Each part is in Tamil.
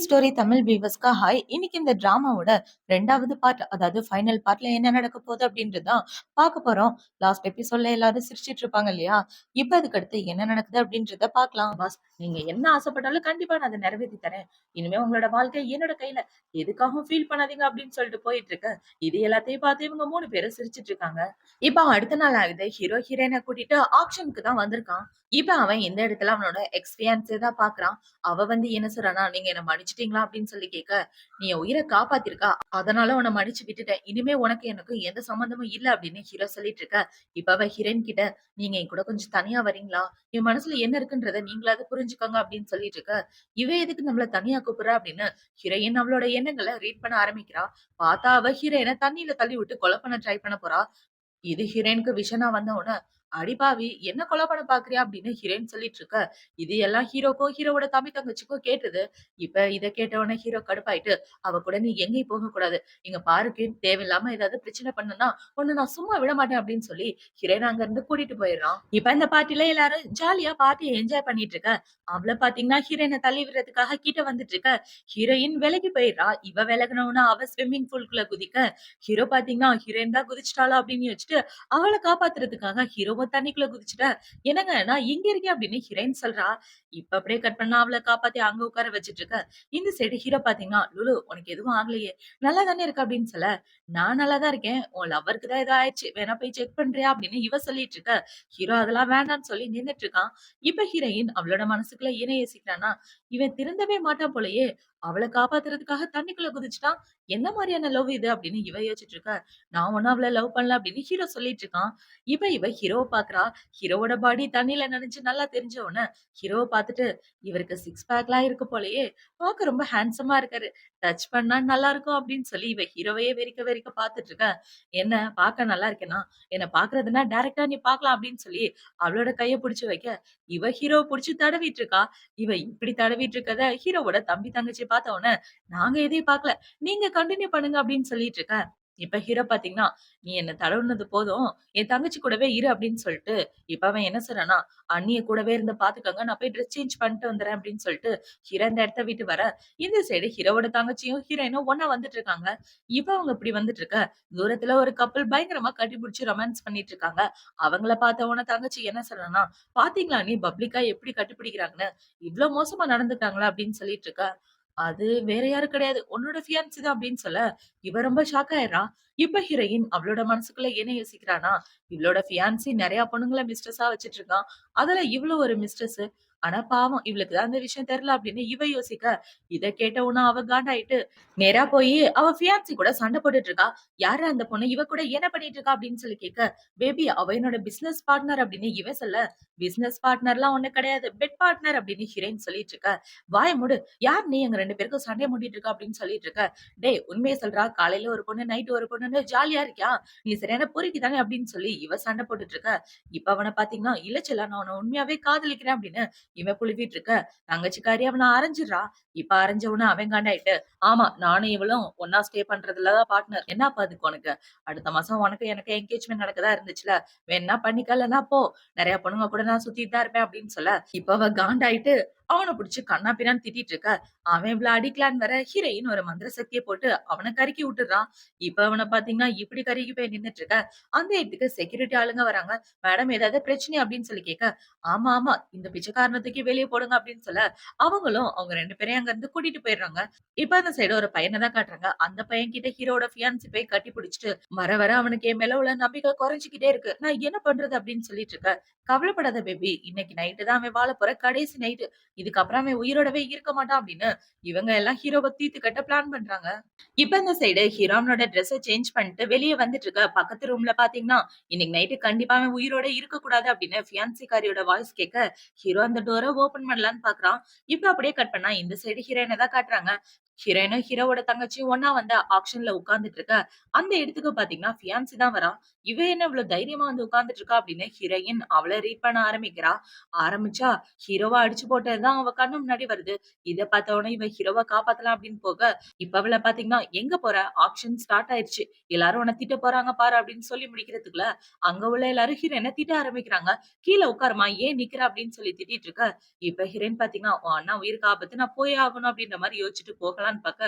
Story Tamil வியூவர்ஸ்க்கு hi. இன்னைக்கு இந்த டிராமாவோட 2வது பார்ட், அதாவது ஃபைனல் பார்ட்ல என்ன நடக்க போகுது அப்படின்றதுதான் பார்க்க போறோம். லாஸ்ட் எபிசோட்ல எல்லாரும் சிரிச்சிட்டு இருப்பாங்க இல்லையா? இப்ப அதுக்கு அடுத்து என்ன நடக்குது அப்படின்றத பார்க்கலாம். பாஸ், நீங்க என்ன ஆசைப்பட்டாலும் கண்டிப்பா நான் அதை நிறைவேத்தி தரேன். இனிமே உங்களோட வாழ்க்கை என்னோட கையில. எதுக்காகவும் ஃபீல் பண்ணாதீங்க அப்படின்னு சொல்லிட்டு போயிட்டு இருக்கு. இது எல்லாத்தையும் பார்த்து இவங்க 3 பேரும் சிரிச்சிட்டு இருக்காங்க. இப்ப அடுத்த நாள் ஆகுது. ஹீரோ ஹீரோயினை கூட்டிட்டு ஆக்ஷனுக்கு தான் வந்திருக்கான். இப்ப அவன் இந்த இடத்துல அவனோட எக்ஸ் ஃபியான்ஸே தான் பாக்குறான். அவ வந்து என்ன சொல்றானா, நீங்க என்ன மன்னிச்சிட்டீங்களா அப்படின்னு சொல்லி கேட்க, நீ என் உயிரை காப்பாத்திருக்கா, அதனால உன்னை மன்னிச்சு விட்டுட்டேன். இனிமே உனக்கு எனக்கு எந்த சம்பந்தமும் இல்ல அப்படின்னு ஹீரோ சொல்லிட்டு இருக்க. இப்ப அவ ஹீரோயின் கிட்ட, நீங்க என் கூட கொஞ்சம் தனியா வரீங்களா, என் மனசுல என்ன இருக்குன்றத நீங்களாவது புரிஞ்சுக்கோங்க அப்படின்னு சொல்லிட்டு இருக்க. இவ எதுக்கு நம்மள தனியா கூப்பிடுறா அப்படின்னு ஹீரோயின் அவளோட எண்ணங்களை ரீட் பண்ண ஆரம்பிக்கிறா. பார்த்தா அவ ஹீரோயினை தண்ணியில தள்ளி விட்டு கொலை பண்ண ட்ரை பண்ண போறா. இது ஹீரோயினுக்கு விஷனா வந்த உடனே, "அடி பாவி! என்ன கொலை பண்ண பார்க்கிறியா?" அப்படின்னு ஹீரோயின் சொல்லிட்டு இருக்க. இது எல்லாம் ஹீரோக்கும், ஹீரோவோட தம்பி தங்கச்சிக்கும் கேட்டது. இப்ப இத கேட்ட உடனே ஹீரோ கடுப்பாயிட்டு, "அவ கூட நீ எங்கேயும் போகக்கூடாது. இங்க பாரு கிம், தேவையில்லாம ஏதாவது பிரச்சனை பண்ணனா, உன்ன நான் சும்மா விட மாட்டேன்." அப்படின்னு சொல்லி ஹீரோயின அங்க இருந்து கூட்டிட்டு போயிடுறான். இப்ப இந்த பார்ட்டில எல்லாரும் ஜாலியா பார்ட்டிய என்ஜாய் பண்ணிட்டு இருக்க. அவள பாத்தீங்கன்னா ஹீரோயின தள்ளி விடுறதுக்காக கிட்ட வந்துட்டு இருக்க. ஹீரோயின் விலகி போயிடுறா. இவ விலகுன உடனே அவ ஸ்விம்மிங் பூல்குள்ள குதிக்க, ஹீரோ பாத்தீங்கன்னா ஹீரோயின் தான் குதிச்சிட்டாளா அப்படின்னு யோசிச்சுட்டு அவள காப்பாத்துறதுக்காக ஹீரோவும் தண்ணிக்குள்ள குதிச்சுட்டா, "என்னங்க நான் இங்க இருக்கேன்" அப்படின்னு ஹீரோயின் சொல்றா. இப்ப அப்படியே கட் பண்ணா அவள காப்பாத்தி அங்க உட்கார வச்சுட்டு இருக்க. இந்த சைடு ஹீரோ பாத்தீங்கன்னா, "லுலு உனக்கு எதுவும் ஆகலையே, நல்லா தானே இருக்க" அப்படின்னு சொல்ல, "நான் நல்லா தான் இருக்கேன். உன் லவ்வருக்கு தான் ஏதோ ஆயிடுச்சு. வேணா போய் செக் பண்றியா?" அப்படின்னு இவ சொல்லிட்டு இருக்க. ஹீரோ அதெல்லாம் வேண்டான்னு சொல்லி நின்னுட்டு இருக்கான். இப்ப ஹீரோயின் அவளோட மனசுக்குள்ள என்ன யோசிக்கிறான்னா, இவன் திருந்தவே மாட்டான் போலயே, அவள காப்பாத்துறதுக்காக தண்ணிக்குள்ள குதிச்சுட்டான். என்ன மாதிரியான லவ் இது அப்படின்னு இவ யோசிச்சுட்டு இருக்க. நான் ஒண்ணும் அவள லவ் பண்ணல அப்படின்னு ஹீரோ சொல்லிட்டு இருக்கான். இப்ப இவ ஹீரோவ பாக்குறா. ஹீரோவோட பாடி தண்ணியில நனைஞ்சு நல்லா தெரிஞ்ச உடனே ஹீரோவ பாத்துட்டு, இவருக்கு சிக்ஸ் பேக்லாம் இருக்கு போலயே, பார்க்க ரொம்ப ஹேண்ட்ஸமா இருக்காரு. டச் பண்ணா நல்லா இருக்கும் அப்படின்னு சொல்லி இவ ஹீரோவையே வெறிக்க வெறிக்க பாத்துட்டு இருக்க. என்ன பார்க்க நல்லா இருக்கேனா? என்ன பாக்குறதுன்னா டைரக்ட்டா நீ பார்க்கலாம் அப்படின்னு சொல்லி அவளோட கைய புடிச்சு வைக்க, இவ ஹீரோவ புடிச்சு தடவிட்டு இருக்கா. இவ இப்படி தடவிட்டு இருக்கத ஹீரோவோட தம்பி தங்கச்சி பார்த்த உடனே, நாங்க எதையும் பார்க்கல. நீங்க கன்டின்யூ பண்ணுங்க அப்படின்னு சொல்லிட்டு இருக்க. இப்ப ஹீரோ பாத்தீங்கன்னா, "நீ என்ன தடவுனது போதும். என் தங்கச்சி கூடவே இரு" அப்படின்னு சொல்லிட்டு, இப்ப அவன் என்ன சொல்றான்னா, "அண்ணிய கூடவே இருந்து பாத்துக்கோங்க. நான் போய் ட்ரெஸ் சேஞ்ச் பண்ணிட்டு வந்துர்றேன்" அப்படின்னு சொல்லிட்டு, ஹீரோ இந்த இடத்த விட்டு வர, இந்த சைடு ஹீரோவோட தங்கச்சியும், ஹீரோயினும் ஒண்ணா வந்துட்டு இருக்காங்க. இப்ப அவங்க இப்படி வந்துட்டு இருக்க, தூரத்துல ஒரு கப்பல் பயங்கரமா கட்டிப்புடிச்சு ரொமான்ஸ் பண்ணிட்டு இருக்காங்க. அவங்கள பார்த்த உடனே தங்கச்சி என்ன சொல்றான்னா, "பாத்தீங்களா அண்ணி பப்ளிக்கா எப்படி கட்டிப்பிடிக்கிறாங்கன்னு? இவ்ளோ மோசமா நடந்துக்கிறாங்களா?" அப்படின்னு சொல்லிட்டு இருக்க. அது வேற யாரும் கிடையாது. உன்னோட ஃபியான்சி தான் அப்படின்னு சொல்ல, இவ ரொம்ப ஷாக் ஆயிடுறா. இப்ப ஹீரோயின் அவளோட மனசுக்குள்ள என்ன யோசிக்கிறானா, இவளோட ஃபியான்சி நெறைய பொண்ணுங்கள மிஸ்ட்ரெஸ்ஸா வச்சுட்டு இருக்கான். அதுல இவளு ஒரு மிஸ்ட்ரெஸ். ஆனா பாவம் இவளுக்கு தான் அந்த விஷயம் தெரியல அப்படின்னு இவ யோசிக்க, இத கேட்ட உடனே அவ காண்டாயிட்டு, நேரா போயி அவ ஃபியான்சி கூட சண்டை போட்டுட்டு இருக்கா. "யாரு அந்த பொண்ணு? இவ கூட என்ன பண்ணிட்டு இருக்கா?" அப்படின்னு சொல்லி கேட்க, "பேபி அவ என்னோட பிசினஸ் பார்ட்னர்" அப்படின்னு இவ சொல்ல, "பிசினஸ் பார்ட்னர்லாம் ஒண்ணும் கிடையாது. பெட் பார்ட்னர்" அப்படின்னு ஹீரோயின் சொல்லிட்டு இருக்க. "வாய மூடு. யார் நீ எங்க 2 பேருக்கும் சண்டைய மூட்டிட்டு இருக்க?" அப்படின்னு சொல்லிட்டு இருக்க. "டேய் உண்மைய சொல்றா. காலையில ஒரு பொண்ணு, நைட் ஒரு பொண்ணுன்னு ஜாலியா இருக்கியா? நீ சரியான பொறுக்கி தானே" அப்படின்னு சொல்லி இவ சண்டை போட்டுட்டு இருக்க. இப்ப அவன பாத்தீங்கன்னா, "இல்ல செல்லம் நான் உன்ன உண்மையாவே காதலிக்கிறேன்" அப்படின்னு இவன் புழுவிட்டு இருக்க. தங்கச்சிக்காரி அவன அரைஞ்சிடுறா. இப்ப அரைஞ்ச உடனே அவன் காண்டாயிட்டு, "ஆமா நானும் இவளும் ஒண்ணா ஸ்டே பண்றதுல தான் பார்ட்னர். என்னப்பா அதுக்கு உனக்கு? அடுத்த மாசம் உனக்கும் எனக்கு என்கேஜ்மென்ட் நடக்கதா இருந்துச்சுல. வேணா பண்ணிக்க இல்லன்னா போ. நெறைய பொண்ணுங்க கூட நான் சுத்திட்டு தான் இருப்பேன்" அப்படின்னு சொல்ல, இப்ப அவ காண்டாயிட்டு அவன புடிச்சு கன்னா பின்னான்னு திட்டிட்டு இருக்க. அவன் இவள அடிக்கலான்னு வர ஹீரோயின் ஒரு மந்திர சக்திய போட்டு அவன கருக்கி விட்டுர்றான். இப்ப அவன பாத்தீங்கன்னா இப்படி கருகி போய் நின்னுட்டு இருக்க. அந்த இடத்துக்கு செக்யூரிட்டி ஆளுங்க வராங்க. "மேடம் ஏதாவது பிரச்சனையா?" அப்படின்னு சொல்லி கேட்க, "ஆமா, ஆமா. இந்த பிச்சைக்காரன தூக்கி வெளிய போடுங்க" அப்படின்னு சொல்ல, அவங்களும் அவங்க 2 பேரையும் அங்க இருந்து கூட்டிட்டு போயிடுறாங்க. இப்ப அந்த சைடு ஒரு பையன தான் காட்டுறாங்க. அந்த பையன் கிட்ட ஹீரோவோட ஃபியான்சி போய் கட்டி பிடிச்சுட்டு, வர வர அவனுக்கு என் மேல உள்ள நம்பிக்கை குறைஞ்சுக்கிட்டே இருக்கு. நான் என்ன பண்றது அப்படின்னு சொல்லிட்டு இருக்க. "கவலைப்படாத பேபி. இன்னைக்கு நைட்டு தான் அவன் வாழப் போற கடைசி நைட்டு. இதுக்கப்புறம் அவன் உயிரோடவே இருக்க மாட்டான்" அப்படின்னு இவங்க எல்லாம் ஹீரோவ தீர்த்து கட்ட பிளான் பண்றாங்க. இப்ப இந்த சைடு ஹீரோ அவனோட ட்ரெஸ்ஸ சேஞ்ச் பண்ணிட்டு வெளிய வந்துட்டு இருக்க. பக்கத்து ரூம்ல பாத்தீங்கன்னா, இன்னைக்கு நைட்டு கண்டிப்பா அவன் உயிரோட இருக்கக்கூடாது அப்படின்னு ஃபியான்சிக்காரியோட வாய்ஸ் கேட்க, ஹீரோ அந்த டோர ஓப்பன் பண்ணலான்னு பாக்குறான். இப்ப அப்படியே கட் பண்ணா இந்த சைடு ஹீரோயின தான் காட்டுறாங்க. ஹீரோயினும் ஹீரோவோட தங்கச்சியும் ஒண்ணா வந்து ஆக்ஷன்ல உட்கார்ந்துட்டு இருக்க, அந்த இடத்துக்கு பாத்தீங்கன்னா ஃபியான்சி தான் வரா. இவ என்ன இவ்வளவு தைரியமா வந்து உட்கார்ந்துட்டு இருக்கா அப்படின்னு ஹீரோயின் அவள ரீட் பண்ண ஆரம்பிக்கிறா. ஆரம்பிச்சா ஹீரோவ அடிச்சு போட்டதுதான் அவ கண்ணு முன்னாடி வருது. இத பார்த்த உடனே இவ ஹீரோவ காப்பாத்தலாம் அப்படின்னு போக, இப்ப அவள பாத்தீங்கன்னா எங்க போற? ஆக்ஷன் ஸ்டார்ட் ஆயிருச்சு. எல்லாரும் உன்ன திட்ட போறாங்க பாரு அப்படின்னு சொல்லி முடிக்கிறதுக்குள்ள, அங்க உள்ள எல்லாரும் ஹீரோயின திட்ட ஆரம்பிக்கிறாங்க. கீழ உட்காருமா, ஏன் நிக்கிற அப்படின்னு சொல்லி திட்டிட்டு இருக்க. இப்ப ஹீரோயின் பாத்தீங்கன்னா, உன் அண்ணா உயிருக்கு ஆபத்து, நான் போயே ஆகணும் அப்படின்ற மாரி யோசிச்சுட்டு போகலான்னு பாக்க,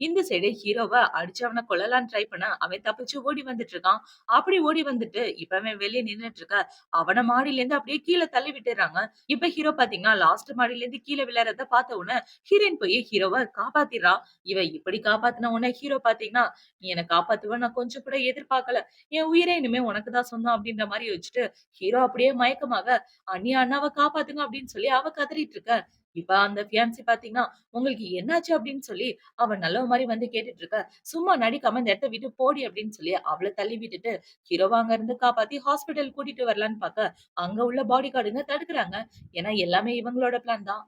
இந்த சைடு ஹீரோவ அடிச்சு அவன கொல்லலான்னு ட்ரை பண்ண, அவன் தப்பிச்சு ஓடி வந்துட்டு இருக்கான். அப்படி ஓடி வந்துட்டு, இப்ப அவன் வெளிய நின்னுட்டு இருக்க. அவன மாடியிலேருந்து அப்படியே கீழ தள்ளி விட்டுர்றாங்க. இப்ப ஹீரோ பாத்தீங்கன்னா, லாஸ்ட் மாடியிலேருந்து கீழ விழறத பார்த்த உடனே, ஹீரோயின் போய் ஹீரோவ காப்பாத்திர்றா. இவ இப்படி காப்பாத்துன உடனே ஹீரோ பாத்தீங்கன்னா, "நீ என்ன காப்பாத்துவ நான் கொஞ்சம் கூட எதிர்பார்க்கல. என் உயிரே இனிமே உனக்கு தான் சொந்தம்." அப்படின்ற மாரி யோசிச்சுட்டு, ஹீரோ அப்படியே மயக்கமாக, "அண்ணி அண்ணாவ காப்பாத்துங்க." அப்படின்னு சொல்லி அவ கதறிட்டு இருக்க. இப்ப அந்த ஃபியான்சி பாத்தீங்கன்னா, "உங்களுக்கு என்னாச்சு?" அப்படின்னு சொல்லி அவ நல்லவ மாரி வந்து கேட்டுட்டு இருக்க. "சும்மா நடிக்காம இந்த இடத்த விட்டு போடி" அப்படின்னு சொல்லி அவள தள்ளி விட்டுட்டு, ஹீரோவ அங்க இருந்து காப்பாத்தி ஹாஸ்பிட்டல் கூட்டிட்டு வரலான்னு பாக்க, அங்க உள்ள பாடி கார்டுங்க தடுக்குறாங்க. ஏன்னா எல்லாமே இவங்களோட பிளான் தான்.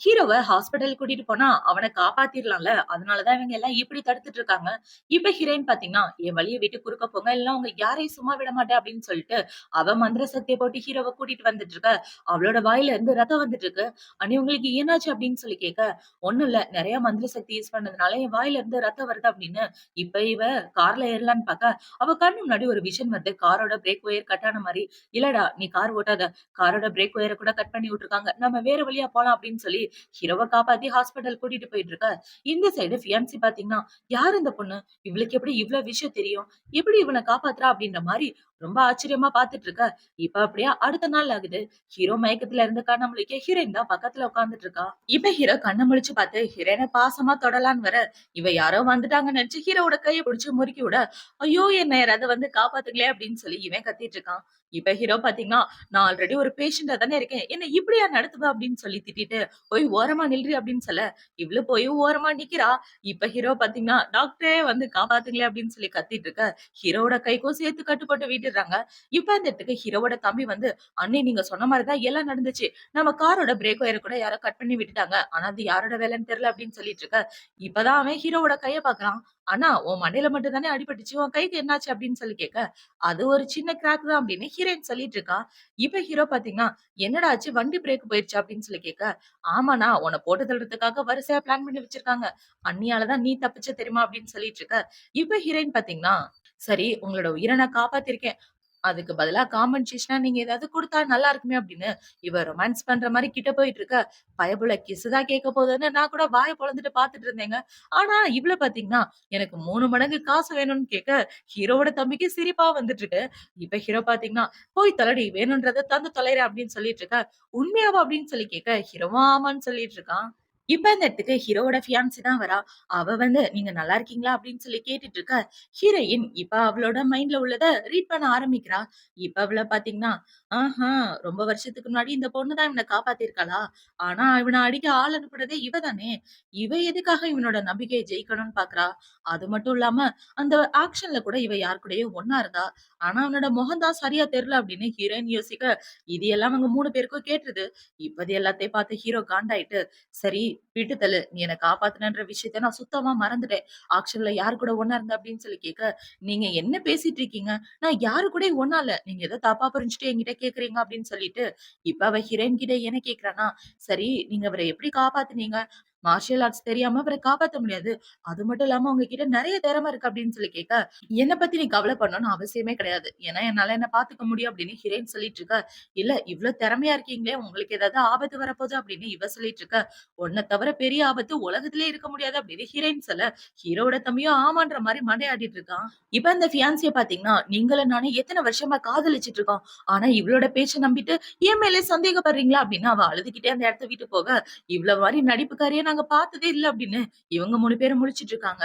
ஹீரோவ ஹாஸ்பிட்டல் கூட்டிட்டு போனா, அவன காப்பாத்திர்லாம்ல. அதனால தான் இவங்க எல்லாம் இப்படி தடுத்துட்டு இருக்காங்க. இப்ப ஹீரோயின் பாத்தீங்கன்னா, "என் வழிய விட்டு குறுக்க போங்க. இல்லன்னா உங்க யாரையும் சும்மா விட மாட்டேன்" அப்படின்னு சொல்லிட்டு, அவ மந்திர சக்திய போட்டு ஹீரோவ கூட்டிட்டு வந்துட்டு இருக்க. அவளோட வாயில இருந்து ரத்தம் வந்துட்டு இருக்கு. "அண்ணி உங்களுக்கு என்னாச்சு?" அப்படின்னு சொல்லி கேட்க, "ஒண்ணும் இல்ல. நெறைய மந்திர சக்தி யூஸ் பண்ணதுனால என் வாயில இருந்து ரத்தம் வருது" அப்படின்னு. இப்ப இவ கார்ல ஏறலான்னு பாக்க, அவ கண்ணு முன்னாடி ஒரு விஷன் வருது. காரோட பிரேக் ஒயர் கட் ஆன மாரி. "இல்லடா, நீ கார் ஓட்டாத. காரோட பிரேக் ஒயர கூட கட் பண்ணி விட்டுருக்காங்க. நம்ம வேற வழியா போலாம்" அப்படின்னு சொல்லி ஹீரோவ காப்பாத்தி ஹாஸ்பிட்டல் கூட்டிட்டு போயிட்டு இருக்க. இந்த சைடு ஃபியான்சி பாத்தீங்கன்னா, யார் இந்த பொண்ணு? இவளுக்கு எப்படி இவ்ளோ விஷயம் தெரியும்? எப்படி இவன காப்பாத்துறா? அப்படின்ற மாரி ரொம்ப ஆச்சரியமா பாத்துட்டு இருக்க. இப்ப அப்படியே அடுத்த நாள் ஆகுது. ஹீரோ மயக்கத்துல இருந்து கண்ண முழிக்க ஹீரோயின் தான் பக்கத்துல உட்கார்ந்துட்டு இருக்கா. இப்ப ஹீரோ கண்ண முழிச்சு பாத்து ஹீரோயின பாசமா தொடலான்னு வர, இவ யாரோ வந்துட்டாங்கன்னு நினைச்சு ஹீரோவோட கைய பிடிச்சு முறுக்கி விட, ஐயோ! என்ன யாராவது வந்து காப்பாத்துங்களே அப்படின்னு சொல்லி இவன் கத்திட்டு இருக்கான். இப்ப ஹீரோ பாத்தீங்கன்னா, நான் ஆல்ரெடி ஒரு பேஷண்டா தானே இருக்கேன். என்ன இப்படியா நடத்துவ? அப்படின்னு சொல்லி திட்டிட்டு, போய் ஓரமா நில்றி அப்படின்னு சொல்ல, இவளு போய் ஓரமா நிக்கிறா. இப்ப ஹீரோ பாத்தீங்கன்னா, டாக்டரே வந்து காப்பாத்துங்களேன் அப்படின்னு சொல்லி கத்திட்டு இருக்க, ஹீரோவோட கைக்கும் சேர்த்து கட்டுப்போட்டு விட்டுடுறாங்க. இப்ப அந்த இடத்துக்கு ஹீரோவோட தம்பி வந்து, "அண்ணி நீங்க சொன்ன மாரி தான் எல்லாம் நடந்துச்சு. நம்ம காரோட பிரேக் ஒயர கூட யாரோ கட் பண்ணி விட்டுட்டாங்க. ஆனா அது யாரோட வேலைன்னு தெரியல" அப்படின்னு சொல்லிட்டு இருக்க. இப்பதான் அவன் ஹீரோவோட கைய பாக்குறான். "அண்ணா உன் மண்டையில மட்டும் தானே அடிபட்டுச்சு. உன் கைக்கு என்னாச்சு?" அப்படின்னு சொல்லி கேட்க, "அது ஒரு சின்ன கிராக் தான்" அப்படின்னு ஹீரோயின் சொல்லிட்டு இருக்கா. இப்ப ஹீரோ பாத்தீங்கன்னா, "என்னடா ஆச்சு? வண்டி பிரேக் போயிருச்சா?" அப்படின்னு சொல்லி கேட்க, "ஆமாண்ணா, உன்ன போட்டு தள்றதுக்காக வரிசையா பிளான் பண்ணி வச்சிருக்காங்க. அண்ணியால தான் நீ தப்பிச்ச தெரியுமா?" அப்படின்னு சொல்லிட்டு இருக்க. இப்ப ஹீரோயின் பாத்தீங்கன்னா, "சரி உங்களோட உயிர நான் காப்பாத்திருக்கேன். அதுக்கு பதிலா காம்பன்சேஷனா நீங்க ஏதாவது குடுத்தா நல்லா இருக்குமே" அப்படின்னு இவ ரொமான்ஸ் பண்ற மாரி கிட்ட போயிட்டு இருக்க. பயபுள்ள கிஸ் தான் கேட்க போகுதுன்னு நான் கூட வாய பொளந்துட்டு பாத்துட்டு இருந்தேங்க. ஆனா இவள பாத்தீங்கன்னா, எனக்கு 3 மடங்கு காசு வேணும்னு கேட்க, ஹீரோவோட தம்பிக்கு சிரிப்பா வந்துட்டு இருக்கு. இப்ப ஹீரோ பாத்தீங்கன்னா, "போய் தொலைடி, வேணும்ன்றத தந்து தொலைறேன்" அப்படின்னு சொல்லிட்டு இருக்க. "உண்மையாவா?" அப்படின்னு சொல்லி கேட்க, ஹீரோவும் ஆமான்னு சொல்லிட்டு இருக்கான். இப்ப அந்த இடத்துக்கு ஹீரோவோட ஃபியான்சி தான் வரா. அவ வந்து, "நீங்க நல்லா இருக்கீங்களா?" அப்படின்னு சொல்லி கேட்டுட்டு இருக்க. ஹீரோயின் இப்ப அவளோட மைண்ட்ல உள்ளத ரீட் பண்ண ஆரம்பிக்கிறா. இப்ப அவள பாத்தீங்கன்னா, ஆஹா! ரொம்ப வருஷத்துக்கு முன்னாடி இந்த பொண்ணு தான் இவன காப்பாத்தியிருக்காளா? ஆனா இவன அடிக்க ஆள் அனுப்புனதே இவ தானே! இவ எதுக்காக இவனோட நம்பிக்கைய ஜெயிக்கணும்னு பாக்குறா? அது மட்டும் இல்லாம, அந்த ஆக்ஷன்ல கூட இவ யார் கூடயோ ஒண்ணா இருந்தா. ஆனா அவனோட முகம் தான் சரியா தெரியல அப்படின்னு ஹீரோயின் யோசிக்க, இது எல்லாம் அவங்க 3 பேருக்கும் கேட்டுருது. இப்ப அது எல்லாத்தையும் பார்த்து ஹீரோ காண்டாயிட்டு, "சரி விட்டு தள்ளு. நீ என்ன காப்பாத்துனன்ற விஷயத்த நான் சுத்தமா மறந்துட்டேன். ஆக்ஷன்ல யார் கூட ஒண்ணா இருந்த?" அப்படின்னு சொல்லி கேட்க, "நீங்க என்ன பேசிட்டு இருக்கீங்க? நான் யாரு கூடயும் ஒண்ணா இல்ல. நீங்க ஏதோ தப்பா புரிஞ்சுட்டு என்கிட்ட கேட்கிறீங்க" அப்படின்னு சொல்லிட்டு, இப்ப அவ ஹீரோயின் கிட்ட என்ன கேட்கிறான்னா, "சரி நீங்க அவர எப்படி காப்பாத்துனீங்க? மார்ஷியல் ஆர்ட்ஸ் தெரியாம அவர காப்பாத்த முடியாது. அது மட்டும் இல்லாம உங்ககிட்ட நெறைய திறமை இருக்கு" அப்படின்னு சொல்லி கேட்க, "என்ன பத்தி நீ கவலைப்படணும்னு அவசியமே கிடையாது. ஏன்னா என்னால என்ன பார்த்துக்க முடியும்" அப்படின்னு ஹீரோயின் சொல்லிட்டு இருக்க. "இல்ல இவ்ளோ திறமையா இருக்கீங்களே, உங்களுக்கு ஏதாவது ஆபத்து வரப்போது" அப்படின்னு இவ சொல்லிட்டு இருக்க. "உன்ன தவிர பெரிய ஆபத்து உலகத்திலே இருக்க முடியாது" அப்படின்னு ஹீரோயின் சொல்ல, ஹீரோவோட தம்பியும் ஆமான்ற மாரி மண்டைய இருக்கான். இப்ப இந்த ஃபியான்சிய பாத்தீங்கன்னா, நீங்களும் நானும் எத்தன வருஷமா காதலிச்சுட்டு இருக்கோம். ஆனா இவளோட பேச்ச நம்பிட்டு என் மேலே சந்தேகப்படுறீங்களா? அப்படின்னு அவ அழுதுகிட்டே அந்த இடத்த விட்டு போக, இவள மாரி நடிப்புக்காரிய நாங்க பார்த்ததே இல்ல அப்படின்னு இவங்க 3 பேரும் முழிச்சுட்டு இருக்காங்க.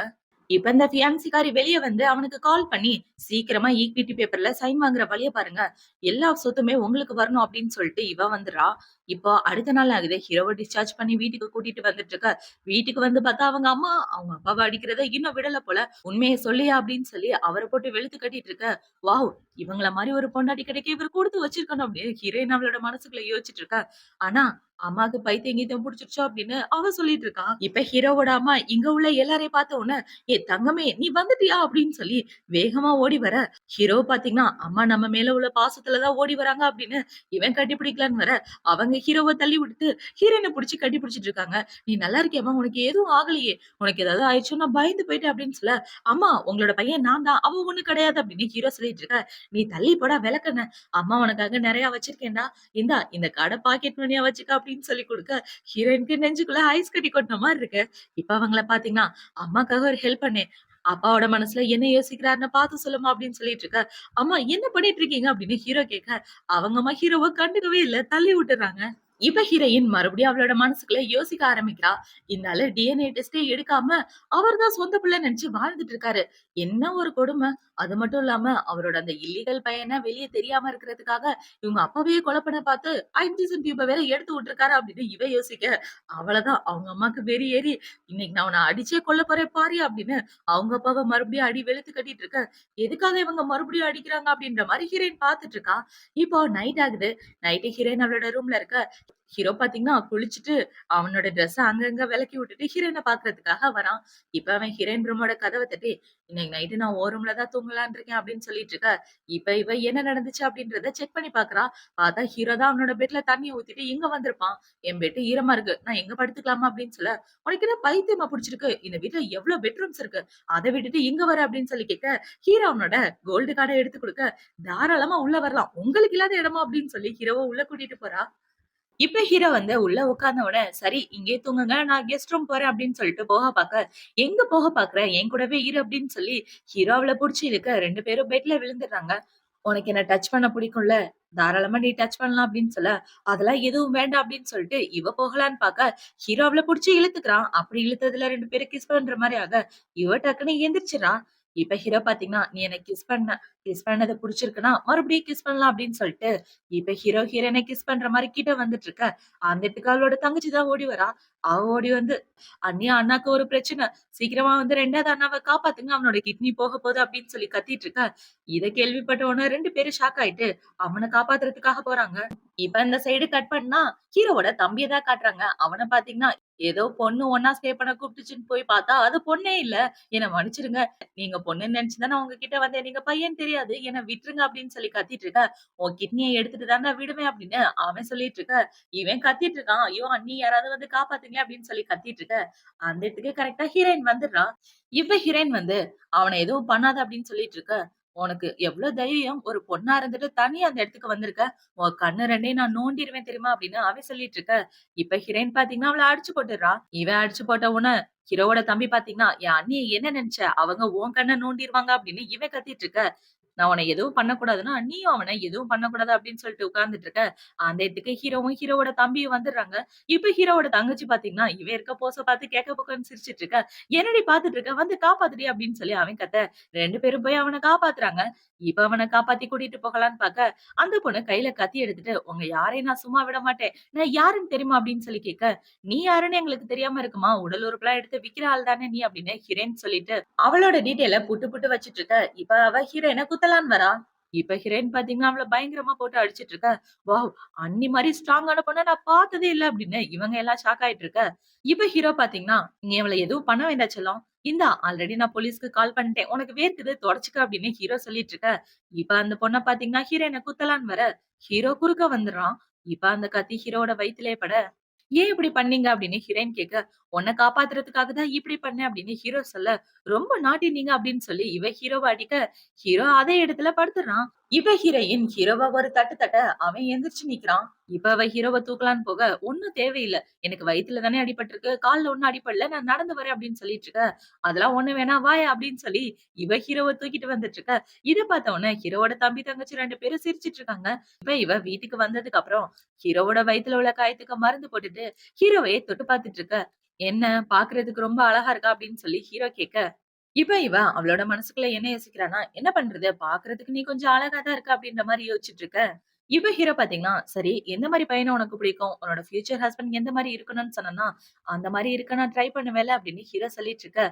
இப்ப இந்த ஃபியான்சிக்காரி வெளிய வந்து அவனுக்கு கால் பண்ணி, "சீக்கிரமா ஈக்விட்டி பேப்பர்ல சைன் வாங்குற வழிய பாருங்க. எல்லா சொத்துமே உங்களுக்கு வரணும்" அப்படின்னு சொல்லிட்டு இவ வந்துர்றா. இப்போ அடுத்த நாள் ஆகுது. ஹீரோவ டிஸ்சார்ஜ் பண்ணி வீட்டுக்கு கூட்டிட்டு வந்துட்டு இருக்கா. வீட்டுக்கு வந்து பார்த்தா அவங்க அம்மா, அவங்க அப்பாவ அடிக்கிறத இன்னும் விடல போல. "உண்மைய சொல்லியா?" அப்படின்னு சொல்லி அவர போட்டு வெளுத்து கட்டிட்டு இருக்க. வாவ்! இவங்கள மாரி ஒரு பொண்டாட்டி கிடைக்க இவரு குடுத்து வச்சிருக்கணும் அப்படின்னு ஹீரோயின் அவளோட மனசுக்குள்ள யோசிச்சுட்டு இருக்கா. ஆனா, அம்மாக்கு பைத்தியம் கீத்தியம் புடிச்சிருச்சோ அப்படின்னு அவ சொல்லிட்டு இருக்கா. இப்ப ஹீரோவோட அம்மா இங்க உள்ள எல்லாரையும் பார்த்த உடனே, "ஏய் தங்கமே நீ வந்துட்டியா?" அப்படின்னு சொல்லி வேகமா ஓடி வர, ஹீரோ பார்த்தீங்கன்னா, அம்மா நம்ம மேல உள்ள பாசத்துல தான் ஓடி வராங்க அப்படின்னு இவன் கட்டிப்பிடிக்கலான்னு வர, அவங்க ஹீரோவ தள்ளி விட்டுட்டு, ஹீரோயின புடிச்சு கட்டி பிடிச்சிட்டு இருக்காங்க. "நீ நல்லா இருக்கியாம்மா? உனக்கு எதுவும் ஆகலையே! உனக்கு ஏதாவது ஆயிடுச்சோ நான் பயந்து போயிட்டேன்" அப்படின்னு சொல்ல, "அம்மா உங்களோட பையன் நான் தான். அவன் ஒண்ணும் கிடையாது" அப்படின்னு ஹீரோ சொல்லிட்டு இருக்க. "நீ தள்ளி போடா விளக்கெண்ணெ. அம்மா உனக்காக நெறைய வச்சிருக்கேன்டா. இந்தா இந்த கார்ட பாக்கெட் மணியா வச்சுக்க" அப்படின்னு சொல்லி குடுக்க, ஹீரோயினுக்கு நெஞ்சுக்குள்ள ஐஸ் கட்டி கொட்டுன மாரி இருக்கு. இப்ப அவங்கள பாத்தீங்கன்னா, "அம்மாக்காக ஒரு ஹெல்ப் பண்ணேன். அப்பாவோட மனசுல என்ன யோசிக்கிறாருன்னு பார்த்து சொல்லுமா" அப்படின்னு சொல்லிட்டு இருக்க. "அம்மா என்ன பண்ணிட்டு இருக்கீங்க?" அப்படின்னு ஹீரோ கேட்க, அவங்க அம்மா ஹீரோவ கண்டுக்கவே இல்ல. தள்ளி விட்டுர்றாங்க. இப்ப ஹீரோயின் மறுபடியும் அவளோட மனசுக்குள்ள யோசிக்க ஆரம்பிக்கிறா. இந்த ஆளு டிஎன்ஏ டெஸ்டே எடுக்காம, அவர் தான் சொந்த பிள்ளைன்னு நெனச்சு வாழ்ந்துட்டு இருக்காரு. என்ன ஒரு கொடும! அது மட்டும் இல்லாம, அவரோட அந்த இல்லீகல் பையன வெளிய தெரியாம இருக்கிறதுக்காக, இவங்க அப்பாவையே கொலை பண்ண பார்த்து, ஆன்டிசன் டியூப வேற எடுத்து விட்டுருக்காரு அப்படின்னு இவ யோசிக்க, அவ்வளதான் அவங்க அம்மாக்கு வெறி ஏறி, "இன்னைக்கு நான் உன்ன அடிச்சே கொல்ல போறேன் பாருயா" அப்படின்னு அவங்க அப்பாவ மறுபடியும் அடி வெளுத்து கட்டிட்டு இருக்க, எதுக்காக இவங்க மறுபடியும் அடிக்கிறாங்க அப்படின்ற மாரி ஹீரோயின் பார்த்துட்டு இருக்கா. இப்போ நைட் ஆகுது. நைட்டு ஹீரோயின் அவளோட ரூம்ல இருக்க. ஹீரோ பாத்தீங்கன்னா, குளிச்சுட்டு அவனோட ட்ரெஸ்ஸ அங்கங்க வெலக்கி விட்டுட்டு ஹீரோயின பாக்குறதுக்காக வரான். இப்ப அவன் ஹீரோயின் ரூமோட கதவ தட்டி, "இன்னைக்கு நைட்டு நான் உன் ரூம்ல தான் தூங்கலான்னு இருக்கேன்" அப்படின்னு சொல்லிட்டு இருக்க. இப்ப இவ என்ன நடந்துச்சு அப்படின்றத செக் பண்ணி பாக்குறா. பாத்தா ஹீரோ தான் அவனோட பெட்ல தண்ணீய ஊத்திட்டு இங்க வந்திருப்பான். "என் பெட் ஈரமா இருக்கு. நான் எங்க படுத்துக்கலாமா?" அப்படின்னு சொல்ல, "உனக்கு என்ன பைத்தியமா புடிச்சிருக்கு? இந்த வீட்ல எவ்ளோ பெட்ரூம்ஸ் இருக்கு. அத விட்டுட்டு இங்க வர" அப்படின்னு சொல்லி கேட்க, ஹீரோ அவனோட கோல்டு கார்ட எடுத்து குடுக்க, "தாராளமா உள்ள வரலாம். உங்களுக்கு இல்லாத இடமா?" அப்படின்னு சொல்லி ஹீரோவ உள்ள கூட்டிட்டு போறா. இப்ப ஹீரோ வந்து உள்ள உட்கார்ந்த உடனே, "சரி இங்கேயே தூங்குங்க. நான் கெஸ்ட் ரூம் போறேன்" அப்படின்னு சொல்லிட்டு போக பாக்க, "எங்க போக பாக்குற? என் கூடவே இரு" அப்படின்னு சொல்லி ஹீரோ அவள புடிச்சு இழுக்க 2 பேரும் பெட்ல விழுந்துடுறாங்க. "உனக்கு என்ன டச் பண்ண பிடிக்கும்ல? தாராளமா நீ டச் பண்ணலாம்" அப்படின்னு சொல்ல, "அதெல்லாம் எதுவும் வேண்டாம்" அப்படின்னு சொல்லிட்டு இவ போகலான்னு பாக்க, ஹீரோ அவள புடிச்சு இழுத்துக்கிறான். அப்படி இழுத்ததுல 2 பேரும் கிஸ் பண்ற மாரி ஆக, இவ டக்குன்னு எந்திரிச்சுறா. இப்ப ஹீரோ பாத்தீங்கன்னா, "நீ என்ன கிஸ் பண்ணது புடிச்சிருக்குன்னா, மறுபடியும் கிஸ் பண்ணலாம்" அப்படின்னு சொல்லிட்டு, இப்ப ஹீரோ ஹீரோயின கிஸ் பண்ற மாரி கிட்ட வந்துட்டு இருக்க, அந்த இடத்துக்கு அவளோட தங்கச்சி தான் ஓடி வரா. அவ ஓடி வந்து, "அண்ணி அண்ணாக்கு ஒரு பிரச்சனை. சீக்கிரமா வந்து 2வது அண்ணாவ காப்பாத்துங்க. அவனோட கிட்னி போக போகுது" அப்படின்னு சொல்லி கத்திட்டு இருக்க. இத கேள்விப்பட்ட உடனே 2 பேரும் ஷாக் ஆயிட்டு, அவன காப்பாத்துறதுக்காக போறாங்க. இப்ப இந்த சைடு கட் பண்ணா, ஹீரோவோட தம்பிய தான் காட்டுறாங்க. அவன பாத்தீங்கன்னா, ஏதோ பொண்ணு ஒண்ணா ஸ்டே பண்ண கூப்பிட்டுச்சுன்னு போய் பாத்தா, அது பொண்ணே இல்ல. "என்ன மன்னிச்சுருங்க. நீங்க பொண்ணுன்னு நெனச்சு தான் நான் உங்ககிட்ட வந்தேன். நீங்க பையன்னு தெரியாது. என்ன விட்டுருங்க" அப்படின்னு சொல்லி கத்திட்டு இருக்க. "உன் கிட்னிய எடுத்துட்டு தான்டா விடுவேன்" அப்படின்னு அவன் சொல்லிட்டு இருக்க. இவன் கத்திட்டு இருக்கான். "ஐயோ! அண்ணி யாராவது வந்து காப்பாத்துங்க" அப்படின்னு சொல்லி கத்திட்டு இருக்க. அந்த இடத்துக்கு கரெக்ட்டா ஹீரோயின் வந்துடுறா. இவ ஹீரோயின் வந்து, "அவன எதுவும் பண்ணாத" அப்படின்னு சொல்லிட்டு இருக்க. "உனக்கு எவ்ளோ தைரியம்? ஒரு பொண்ணா இருந்துட்டு தனியா அந்த இடத்துக்கு வந்திருக்க. உன் கண்ணு 2யும் நான் நோண்டிருவேன் தெரியுமா?" அப்படின்னு அவன் சொல்லிட்டு இருக்க. இப்ப ஹீரோயின் பாத்தீங்கன்னா, அவள அடிச்சு போட்டுர்றா. இவன் அடிச்சு போட்ட உடனே, ஹீரோவோட தம்பி பாத்தீங்கன்னா, "என் அண்ணிய என்ன நெனச்ச? அவங்க உன் கண்ண நோண்டிருவாங்க" அப்படின்னு இவன் கத்திட்டு இருக்க. "நான் உன்ன எதுவும் பண்ணக்கூடாதுன்னா, நீயும் அவன எதுவும் பண்ணக்கூடாது" அப்படின்னு சொல்லிட்டு உட்கார்ந்துட்டு இருக்க. அந்த இடத்துக்கு ஹீரோவும், ஹீரோவோட தம்பியும் வந்துடுறாங்க. இப்ப ஹீரோவோட தங்கச்சி பாத்தீங்கன்னா, இவன் இருக்க போஸ பாத்து கேக்க புக்கான்னு சிரிச்சுட்டு இருக்க. "என்னடி பாத்துட்டு இருக்க? வந்து காப்பாத்துடி" அப்படின்னு சொல்லி அவன் கத்த, 2 பேரும் போய் அவன காப்பாத்துறாங்க. இப்ப அவன காப்பாத்தி கூட்டிட்டு போகலான்னு பாக்க, அந்த பொண்ணு கையில கத்தி எடுத்துட்டு, "உங்க யாரையும் நான் சும்மா விட மாட்டேன். நான் யாருன்னு தெரியுமா?" அப்படின்னு சொல்லி கேட்க, "நீ யாருன்னு எங்களுக்கு தெரியாம இருக்குமா? உடல் உறுப்புலாம் எடுத்து விக்கிற ஆள் தானே நீ" அப்படின்னு ஹீரோயின் சொல்லிட்டு, அவளோட டீட்டெயில புட்டு புட்டு வச்சுட்டு இருக்க. இப்ப அவ ஹீரோயின குத்தலான்னு வரா. இப்ப ஹீரோயின் பாத்தீங்கன்னா, அவள பயங்கரமா போட்டு அடிச்சிட்டு இருக்க. "வாவ்! அண்ணி மாரி ஸ்ட்ராங்கான பொண்ண நான் பார்த்ததே இல்ல" அப்படின்னு இவங்க எல்லாம் ஷாக் ஆயிட்டு இருக்க. இப்ப ஹீரோ பாத்தீங்கன்னா, "நீ அவள எதுவும் பண்ண வேண்டாம் செல்லம். இந்தா ஆல்ரெடி நான் போலீஸ்க்கு கால் பண்ணிட்டேன். உனக்கு வேர்க்குது தொடச்சுக்க" அப்படின்னு ஹீரோ சொல்லிட்டு இருக்க. இப்ப அந்த பொண்ண பாத்தீங்கன்னா, ஹீரோயின குத்தலான்னு வர, ஹீரோ குறுக்க வந்துடுறான். இப்ப அந்த கத்தி ஹீரோவோட வயித்திலே பட, "ஏன் இப்படி பண்ணீங்க?" அப்படின்னு ஹீரோயின் கேட்க, "உன்ன காப்பாத்துறதுக்காக தான் இப்படி பண்ணேன்" அப்படின்னு ஹீரோ சொல்ல, "ரொம்ப நாட்டி நீங்க" அப்படின்னு சொல்லி இவ ஹீரோவ அடிக்க, ஹீரோ அதே இடத்துல படுத்துடுறான். இவ ஹீரோயின் ஹீரோவ ஒரு தட்டு தட்ட, அவன் எந்திரிச்சு நிக்கிறான். இப்ப அவ ஹீரோவ தூக்கலான்னு போக, "ஒண்ணும் தேவையில்ல. எனக்கு வயித்துல தானே அடிபட்டிருக்கு. கால்ல ஒண்ணும் அடிபடல. நான் நடந்து வரேன்" அப்படின்னு சொல்லிட்டு இருக்க. "அதெல்லாம் ஒண்ணும் வேணாம் வாயேன்" அப்படின்னு சொல்லி இவ ஹீரோவ தூக்கிட்டு வந்துட்டு இருக்க. இத பார்த்த உடனே ஹீரோவோட தம்பி, தங்கச்சி 2 பேரும் சிரிச்சுட்டு இருக்காங்க. இப்ப இவ வீட்டுக்கு வந்ததுக்கு அப்புறம் ஹீரோவோட வயித்துல உள்ள காயத்துக்கு மருந்து போட்டுட்டு ஹீரோவையே தொட்டு பார்த்துட்டு இருக்க. "என்ன பார்க்கறதுக்கு ரொம்ப அழகா இருக்கா?" அப்படின்னு சொல்லி ஹீரோ கேட்க, இப்ப இவ அவளோட மனசுக்குள்ள என்ன யோசிக்கிறான்னா, "என்ன பண்றது? பார்க்கறதுக்கு நீ கொஞ்சம் அழகா தான் இருக்க" அப்படின்ற மாரி யோசிச்சுட்டு இருக்க. இப்ப ஹீரோ பாத்தீங்கன்னா, சரி எந்த மாரி பையன உனக்கு பிடிக்கும்? உன்னோட ஃபியூச்சர் ஹஸ்பண்ட் எந்த மாரி இருக்கணும்னு சொன்னேன்னா, அந்த மாரி இருக்க நான் ட்ரை பண்ணுவேன்ல அப்படின்னு ஹீரோ சொல்லிட்டு இருக்க,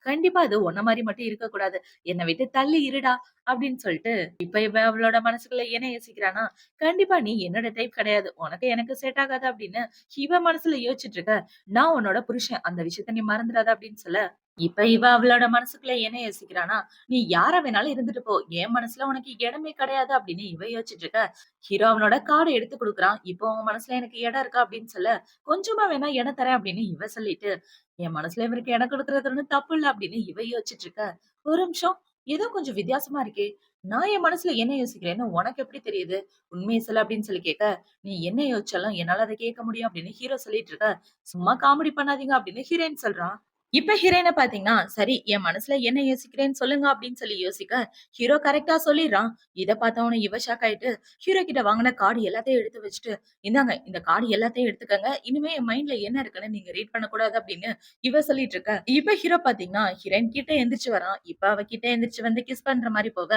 கண்டிப்பா அது உன்ன மாரி மட்டும் இருக்கக்கூடாது. என்ன விட்டு தள்ளி இருடா அப்படின்னு சொல்லிட்டு, இப்ப இவ அவளோட மனசுக்குள்ள என்ன யோசிக்கிறான்னா, கண்டிப்பா நீ என்னோட டைப் கிடையாது. உனக்கு எனக்கு செட் ஆகாது அப்படின்னு இவ மனசுல யோசிச்சுட்டு இருக்க. நான் உன்னோட புருஷன். அந்த விஷயத்த நீ மறந்துடாத அப்படின்னு சொல்ல, இப்ப இவ அவளோட மனசுக்குள்ள என்ன யோசிக்கிறான்னா, நீ யார வேணாலும் இருந்துட்டு போ. என் மனசுல உனக்கு இடமே கிடையாது அப்படின்னு இவ யோசிச்சுட்டு இருக்க. ஹீரோ அவனோட கார்ட எடுத்து குடுக்குறான். இப்போ உன் மனசுல எனக்கு இடம் இருக்கா அப்படின்னு சொல்ல, கொஞ்சமா வேணா இடம் தரேன் அப்படின்னு இவ சொல்லிட்டு, என் மனசுல இவருக்கு இடம் குடுக்குறது ஒண்ணும் தப்பு இல்ல அப்படின்னு இவ யோசிச்சுட்டு இருக்க. ஒரு நிமிஷம் ஏதோ கொஞ்சம் வித்தியாசமா இருக்கே. நான் என் மனசுல என்ன யோசிக்கிறேன்னு உனக்கு எப்படி தெரியுது? உண்மைய சொல்லு அப்படின்னு சொல்லி கேட்க, நீ என்ன யோசிச்சாலும் என்னால அத கேட்க முடியும் அப்படின்னு ஹீரோ சொல்லிட்டு இருக்க. சும்மா காமெடி பண்ணாதீங்க அப்படின்னு ஹீரோயின் சொல்றா. இப்ப ஹீரோயின பாத்தீங்கன்னா, சரி என் மனசுல என்ன யோசிக்கிறேன்னு சொல்லுங்க அப்படின்னு சொல்லி யோசிக்க, ஹீரோ கரெக்ட்டா சொல்லிர்றான். இத பார்த்தவுனே இவ ஷாக் ஆயிட்டு, ஹீரோ கிட்ட வாங்குன கார்டு எல்லாத்தையும் எடுத்து வச்சுட்டு, "இந்தாங்க இந்த கார்டு எல்லாத்தையும் எடுத்துக்கங்க. இனிமே என் மைண்ட்ல என்ன இருக்குன்னு நீங்க ரீட் பண்ணக்கூடாது" அப்படின்னு இவ சொல்லிட்டு இருக்க. இப்ப ஹீரோ பாத்தீங்கன்னா, ஹீரோயின் கிட்ட எந்திரிச்சு வரான். இப்ப அவ கிட்ட எந்திரிச்சு வந்து கிஸ் பண்ற மாரி போக,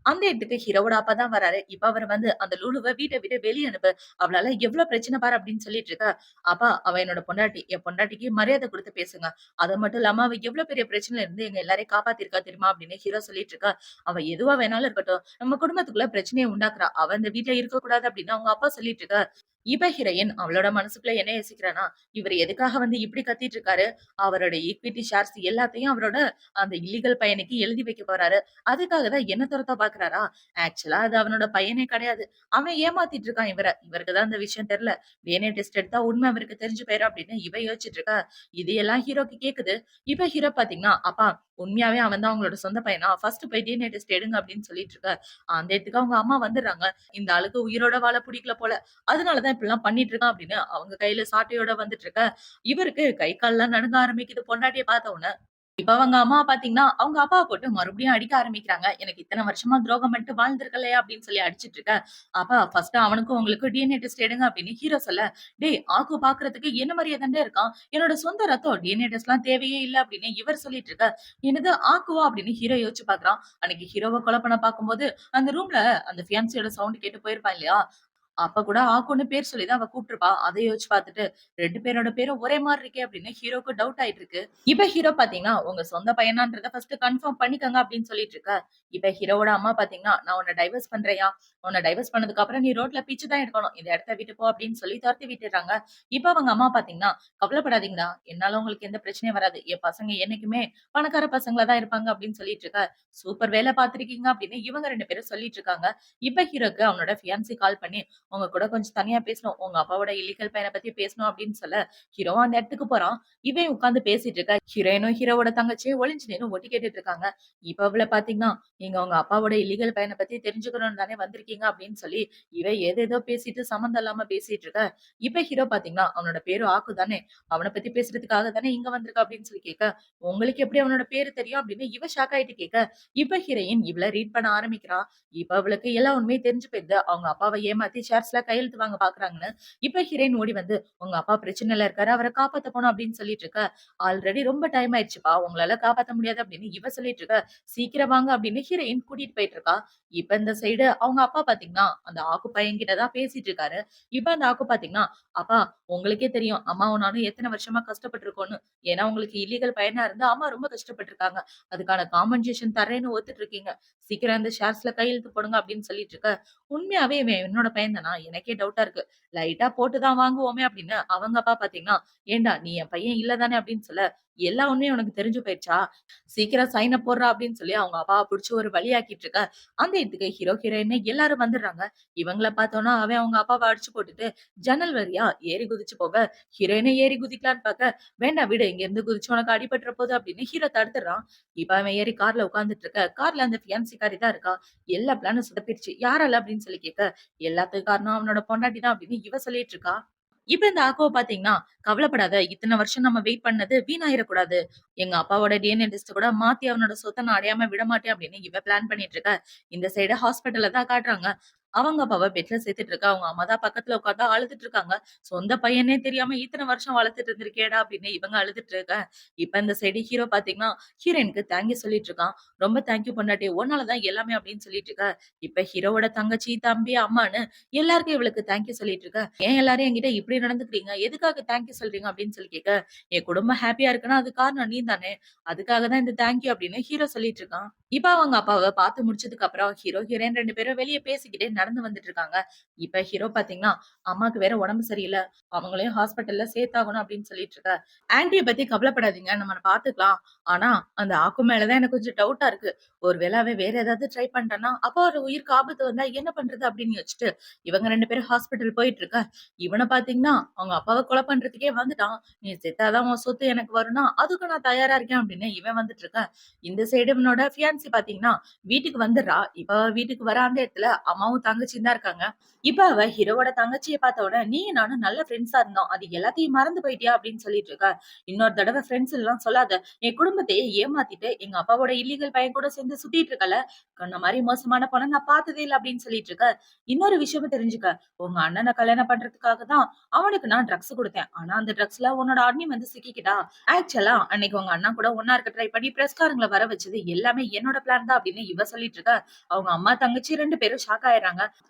அந்த இடத்துக்கு ஹீரோவோட அப்பா தான் வராரு. இப்ப அவரு வந்து அந்த லுலுவ வீட்ட விட்டு வெளிய அனுப்பு. அவளால எவ்ளோ பிரச்சனை பாரு அப்படின்னு சொல்லிட்டு இருக்க. அப்பா அவ என்னோட பொண்டாட்டி. என் பொண்டாட்டிக்கு மரியாதை குடுத்து பேசுங்க. அது மட்டும் இல்லாம அவ எவ்ளோ பெரிய பிரச்சனையில இருந்து எங்க எல்லாரையும் காப்பாத்திருக்கா தெரியுமா? அப்படின்னு ஹீரோ சொல்லிட்டு இருக்க. அவ எதுவா வேணாலும் இருக்கட்டும். நம்ம குடும்பத்துக்குள்ள பிரச்சனைய உண்டாக்குறா. அவ இந்த வீட்ல இருக்கக்கூடாது அப்படின்னு அவங்க அப்பா சொல்லிட்டு இருக்க. இவ ஹீரோயின் அவளோட மனசுக்குள்ள என்ன யோசிக்கிறான்னா, இவரு எதுக்காக வந்து இப்படி கத்திட்டு இருக்காரு? அவரோட ஈக்விட்டி ஷேர்ஸ் எல்லாத்தையும் அவரோட அந்த இல்லீகல் பையனுக்கு எழுதி வைக்க போறாரு. அதுக்காக தான் என்ன துரத்த பாக்குறாரா? ஆக்சுவலா அது அவனோட பையனே கிடையாது. அவன் ஏமாத்திட்டு இருக்கான் இவர. இவருக்கு தான் இந்த விஷயம் தெரியல. டிஎன்ஏ டெஸ்ட் எடுத்தா உண்மை அவருக்கு தெரிஞ்சு போயிரும் அப்படின்னு இவ யோசிச்சுட்டு இருக்கா. இது எல்லாம் ஹீரோக்கு கேக்குது. இப்ப ஹீரோ பாத்தீங்கன்னா, அப்பா உண்மையாவே அவன் தான் உங்களோட சொந்த பையனா? ஃபர்ஸ்ட் போய் டிஎன்ஏ டெஸ்ட் எடுங்க அப்படின்னு சொல்லிட்டு இருக்க. அந்த இடத்துக்கு அவங்க அம்மா வந்துடுறாங்க. இந்த ஆளுக்கு உயிரோட வாழ பிடிக்கல போல. அதனால தான் இப்படிலாம் பண்ணிட்டு இருக்கான் அப்படின்னு அவங்க கையில சாட்டையோட வந்துட்டு இருக்க. இவருக்கு கை கால்லாம் நடுங்க ஆரம்பிக்குது பொண்டாட்டிய பார்த்த உடனே. இப்ப அவங்க அம்மா பாத்தீங்கன்னா, அவங்க அப்பாவ போட்டு மறுபடியும் அடிக்க ஆரம்பிக்கிறாங்க. எனக்கு இத்தன வருஷமா துரோகம் பண்ணிட்டு வாழ்ந்திருக்கலையா அப்படின்னு சொல்லி அடிச்சிட்டு இருக்க. அப்பா ஃபர்ஸ்ட் அவனுக்கும் உங்களுக்கும் டிஎன்ஏ டெஸ்ட் எடுங்க அப்படின்னு ஹீரோ சொல்ல, டேய் ஆக்கு பாக்குறதுக்கு என்ன மாரியே தான்டா இருக்கான். என்னோட சொந்த ரத்தம் டிஎன்ஏ டெஸ்ட்லாம் தேவையே இல்ல அப்படின்னு இவர் சொல்லிட்டு இருக்க. என்னது ஆக்குவா அப்படின்னு ஹீரோ யோசிச்சு பாக்குறான். அன்னைக்கு ஹீரோவ கொலை பண்ண பாக்கும்போது, அந்த ரூம்ல அந்த ஃபியான்சியோட சவுண்ட் கேட்டு போயிருப்பான் இல்லையா? அப்ப கூட ஆக்குன்னு பேர் சொல்லி தான் அவ கூப்ட்டுருப்பா. அத யோசிச்சு பார்த்துட்டு 2 பேரோட பேரும் ஒரே மாரி இருக்கே அப்படின்னு ஹீரோக்கு டவுட் ஆயிட்டு இருக்கு. இப்ப ஹீரோ பாத்தீங்கன்னா, உங்க சொந்த பையனான்றத ஃபர்ஸ்ட் கன்ஃபார்ம் பண்ணிக்கங்க அப்படின்னு சொல்லிட்டு இருக்க. இப்ப ஹீரோவோட அம்மா பாத்தீங்கன்னா, நான் உன்ன டைவர்ஸ் பண்றேன்யா. உன்ன டைவர்ஸ் பண்ணதுக்கு அப்புறம் நீ ரோட்ல பிச்சை தான் எடுக்கணும். இந்த இடத்த விட்டு போ அப்படின்னு சொல்லி தொரத்தி விட்டுர்றாங்க. இப்ப அவங்க அம்மா பாத்தீங்கன்னா, கவலைப்படாதீங்கடா. என்னால உங்களுக்கு எந்த பிரச்சனையும் வராது. என் பசங்க என்னைக்குமே பணக்கார பசங்களா தான் இருப்பாங்க அப்படின்னு சொல்லிட்டு இருக்க. சூப்பர் வேலை பார்த்திருக்கீங்க அப்படின்னு இவங்க 2 பேரும் சொல்லிட்டு இருக்காங்க. இப்ப ஹீரோக்கு அவனோட ஃபியான்சி கால் பண்ணி உங்க கூட கொஞ்சம் தனியா பேசணும். உங்க அப்பாவோட இல்லீகல் பையன பத்தி பேசணும் அப்படின்னு சொல்ல, ஹீரோவும் அந்த இடத்துக்கு போறான். இவன் உட்கார்ந்து பேசிட்டு இருக்கா. ஹீரோயினும் ஹீரோவோட தங்கச்சியும் ஒளிஞ்சு நின்னு ஒட்டு கேட்டுட்டு இருக்காங்க. இப்ப அவள பாத்தீங்கன்னா, நீங்க உங்க அப்பாவோட இல்லீகல் பையன பத்தி தெரிஞ்சுக்கணும்னு தானே வந்திருக்கீங்க அப்படின்னு சொல்லி, இவ ஏதேதோ பேசிட்டு சம்மந்தம் இல்லாம பேசிட்டு இருக்க. இப்ப ஹீரோ பாத்தீங்கன்னா, அவனோட பேரு ஆக்கு தானே. அவன பத்தி பேசுறதுக்காக தானே இங்க வந்திருக்க அப்படின்னு சொல்லி கேட்க, உங்களுக்கு எப்படி அவனோட பேரு தெரியும் அப்படின்னு இவ ஷாக் ஆயிட்டு கேட்க, இப்ப ஹீரோயின் இவள ரீட் பண்ண ஆரம்பிக்கிறா. இப்ப அவளுக்கு எல்லா உண்மையும் தெரிஞ்சு போயிடுது. அவங்க அப்பாவ ஏமாத்தி ஷேர்ஸ்ல கையெழுத்து வாங்க பாக்குறாங்கன்னு. இப்ப ஹீரோயின் ஓடி வந்து, "உங்க அப்பா பிரச்சனையில இருக்காரு. அவர காப்பாத்த போணும்" அப்படின்னு சொல்லிட்டு இருக்க. "ஆல்ரெடி ரொம்ப டைம் ஆயிடுச்சுப்பா. உங்களால காப்பாத்த முடியாது" அப்படின்னு இவ சொல்லிட்டு இருக்க. "சீக்கிரம் வாங்க" அப்படின்னு ஹீரோயின் கூட்டிட்டு போயிட்டு இருக்கா. இப்ப இந்த சைடு அவங்க அப்பா பாத்தீங்கன்னா, அந்த ஆக்கு பையன்கிட்ட தான் பேசிட்டு இருக்காரு. இப்ப அந்த ஆக்கு பாத்தீங்கன்னா, "அப்பா உங்களுக்கே தெரியும் அம்மாவும் நானும் எத்தன வருஷமா கஷ்டப்பட்டுருக்கோம்னு. ஏன்னா உங்களுக்கு இல்லீகல் பையனா இருந்தா அம்மா ரொம்ப கஷ்டப்பட்டுருக்காங்க. அதுக்கான காம்பன்சேஷன் தர்றேன்னு ஒத்துட்டு இருக்கீங்க. சீக்கிரம் அந்த ஷேர்ஸ்ல கையெழுத்து போடுங்க" அப்படின்னு சொல்லிட்டு இருக்க. உண்மையாவே இவன் என்னோட பையன் தானா? எனக்கே டவுட்டா இருக்கு. லைட்டா போட்டு தான் வாங்குவோமே அப்படின்னு அவங்க அப்பா பாத்தீங்கன்னா, "ஏன்டா நீ என் பையன் இல்ல தானே" அப்படின்னு சொல்ல, "எல்லா உண்மையும் உனக்கு தெரிஞ்சு போயிருச்சா? சீக்கிரம் சைன போடுறா" அப்படின்னு சொல்லி அவங்க அப்பாவ புடிச்சு ஒரு வழியாக்கிட்டு இருக்க. அந்த இடத்துக்கு ஹீரோ, ஹீரோயின் எல்லாரும் வந்துடுறாங்க. இவங்கள பார்த்தோம்னா அவன் அவங்க அப்பாவ அடிச்சு போட்டுட்டு ஜன்னல் வழியா ஏறி குதிச்சு போக, ஹீரோயினும் ஏறி குதிக்கலான்னு பாக்க, "வேண்டாம் விடு இங்க இருந்து குதிச்சு உனக்கு அடிபட்டுற போது" அப்படின்னு ஹீரோ தடுத்துடுறான். இப்ப அவன் ஏறி கார்ல உட்கார்ந்துட்டு இருக்க. கார்ல அந்த ஃபியான்சிக்காரி தான் இருக்கா. எல்லா பிளானும் சொதப்பிருச்சு. யாரால அப்படின்னு சொல்லி கேட்க, எல்லாத்துக்கும் காரணம் அவனோட பொண்டாட்டி தான் அப்படின்னு இவ சொல்லிட்டு இருக்கா. இப்ப இந்த ஆக்கோவ பாத்தீங்கன்னா, கவலைப்படாத. இத்தன வருஷம் நம்ம வெயிட் பண்ணது வீணாயிரக்கூடாது. எங்க அப்பாவோட டிஎன்ஏ டெஸ்ட் கூட மாத்தி அவனோட சொத்த நான் அடையாம விடமாட்டேன் அப்படின்னு இவ பிளான் பண்ணிட்டு இருக்கா. இந்த சைடு ஹாஸ்பிட்டல்ல தான் காட்டுறாங்க. அவங்க அப்பாவ பெட்ல சேர்த்துட்டு இருக்கா. அவங்க அம்மா தான் பக்கத்துல உட்கார்ந்து அழுதுட்டு இருக்காங்க. சொந்த பையனே தெரியாம இத்தன வருஷம் வளர்த்துட்டு இருந்திருக்கேடா! அப்படின்னு இவங்க அழுதுட்டு இருக்க. இப்ப இந்த சைடு ஹீரோ பார்த்தீங்கன்னா, ஹீரோயினுக்கு தேங்க் யூ சொல்லிட்டு இருக்கான். ரொம்ப தேங்க் யூ பொண்டாட்டி. உன்னால தான் எல்லாமே அப்படின்னு சொல்லிட்டு இருக்க. இப்ப ஹீரோவோட தங்கச்சி, தம்பி, அம்மான்னு எல்லாருக்கும் இவளுக்கு தேங்க் யூ சொல்லிட்டு இருக்க. ஏன் எல்லாரும் என்கிட்ட இப்படி நடந்துக்கிறீங்க? எதுக்காக தேங்க் யூ சொல்றீங்க? அப்படின்னு சொல்லி கேட்க, என் குடும்பம் ஹேப்பியா இருக்குன்னா அதுக்கு காரணம் நீ தானே! அதுக்காக தான் இந்த தேங்க் யூ அப்படின்னு ஹீரோ சொல்லிட்டு இருக்கான். இப்ப அவங்க அப்பாவ பார்த்து முடிச்சதுக்கு அப்புறம் ஹீரோ, ஹீரோயின் 2 பேரும் வெளிய பேசிக்கிட்டே நடந்து வந்துட்டு இருக்காங்க. இப்ப ஹீரோ பார்த்தீங்கன்னா, அம்மாக்கு வேற உடம்பு சரியில்ல. அவங்களையும் ஹாஸ்பிட்டல்ல சேர்த்தாகணும் அப்படின்னு சொல்லிட்டு இருக்க. ஆன்டிய பத்தி கவலைப்படாதீங்க. நம்ம பார்த்துக்கலாம். ஆனா, அந்த ஆக்கு மேல தான் எனக்கு கொஞ்சம் டவுட்டா இருக்கு. ஒருவேள அவன் வேற ஏதாவது ட்ரை பண்ணிட்டான்னா, அப்போ ஒரு உயிருக்கு ஆபத்து வந்தா என்ன பண்றது அப்படின்னு யோசிச்சுட்டு, இவங்க 2 பேரும் ஹாஸ்பிட்டல் போயிட்டு இருக்க. இவன பார்த்தீங்கன்னா, அவங்க அப்பாவ கொலை பண்றதுக்கே வந்துட்டான். நீ செத்தா தான் உன் சொத்து எனக்கு வரும்னா, அதுக்கு நான் தயாரா இருக்கேன் அப்படின்னு இவன் வந்துட்டு இருக்கான். இந்த சைடு இவனோட ஃபியான்சி பாத்தீங்கன்னா, வீட்டுக்கு வந்துடுறா. இப்ப அவ வீட்டுக்கு வர அந்த இடத்துல அம்மாவும் தங்கச்சியும் தான் இருக்காங்க. இப்ப அவ ஹீரோவோட தங்கச்சிய பார்த்த உடனே, "நீயும் நானும் நல்ல ஃப்ரெண்ட்ஸா இருந்தோம். அது எல்லாத்தையும் மறந்து போயிட்டியா?" அப்படின்னு சொல்லிட்டு இருக்கா. "இன்னொரு தடவ ஃப்ரெண்ட்ஸ் எல்லாம் சொல்லாத. என் குடும்பத்தையே ஏமாத்திட்டு, எங்க அப்பாவோட இல்லீகல் பையன் கூட சேர்ந்து சுத்திட்டு இருக்கல. உன்ன மாரி மோசமான பொண்ண நான் பார்த்ததே இல்ல." அப்படின்னு சொல்லிட்டு இருக்க. "இன்னொரு விஷயமும் தெரிஞ்சுக்க. உங்க அண்ணன கல்யாணம் பண்றதுக்காக தான் அவனுக்கு நான் ட்ரக்ஸ் குடுத்தேன். ஆனா அந்த ட்ரக்ஸ்ல உன்னோட அண்ணி வந்து சிக்கிக்கிட்டா. ஆக்சுவலா அன்னைக்கு உங்க அண்ணா கூட ஒண்ணா இருக்க ட்ரை பண்ணி பிரஸ்காரங்கள வர வச்சது எல்லாமே என்னோட பிளான் தான் அப்படின்னு இவ சொல்லிட்டு இருக்க. அவங்க அம்மா, தங்கச்சி 2 பேரும் ஷாக் ஆயிடுறாங்க.